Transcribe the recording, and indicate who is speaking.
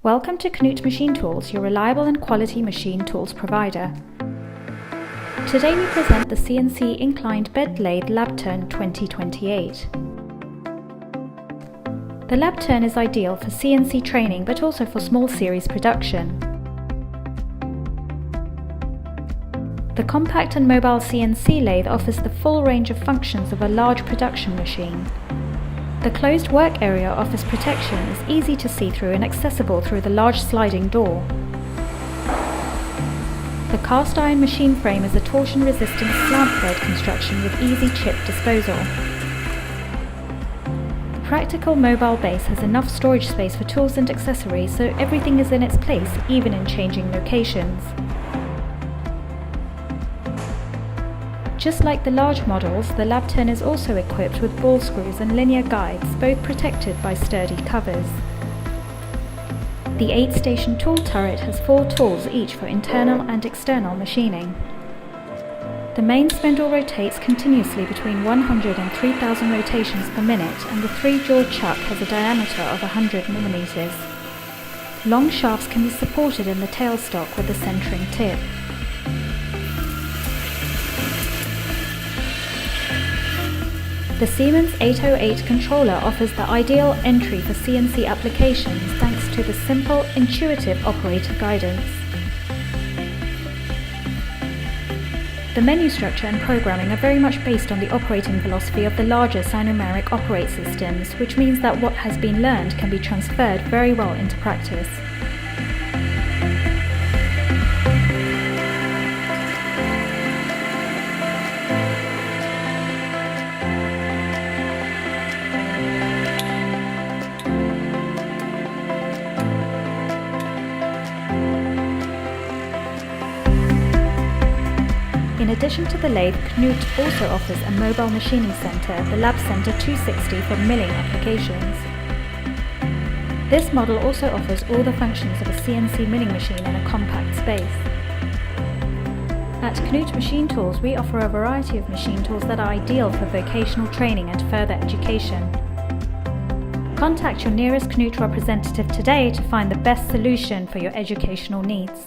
Speaker 1: Welcome to KNUTH Machine Tools, your reliable and quality machine tools provider. Today we present the CNC Inclined Bed Lathe LabTurn 2028. The LabTurn is ideal for CNC training but also for small series production. The compact and mobile CNC lathe offers the full range of functions of a large production machine. The closed work area offers protection, is easy to see through and accessible through the large sliding door. The cast iron machine frame is a torsion-resistant slant bed construction with easy chip disposal. The practical mobile base has enough storage space for tools and accessories, so everything is in its place, even in changing locations. Just like the large models, the LabTurn is also equipped with ball screws and linear guides, both protected by sturdy covers. The 8-station tool turret has 4 tools each for internal and external machining. The main spindle rotates continuously between 100 and 3000 rotations per minute, and the 3-jaw chuck has a diameter of 100 mm. Long shafts can be supported in the tailstock with a centering tip. The Siemens 808 controller offers the ideal entry for CNC applications thanks to the simple, intuitive operator guidance. The menu structure and programming are very much based on the operating philosophy of the larger Sinomeric operate systems, which means that what has been learned can be transferred very well into practice. In addition to the lathe, KNUTH also offers a mobile machining center, the Lab Center 260 for milling applications. This model also offers all the functions of a CNC milling machine in a compact space. At KNUTH Machine Tools, we offer a variety of machine tools that are ideal for vocational training and further education. Contact your nearest KNUTH representative today to find the best solution for your educational needs.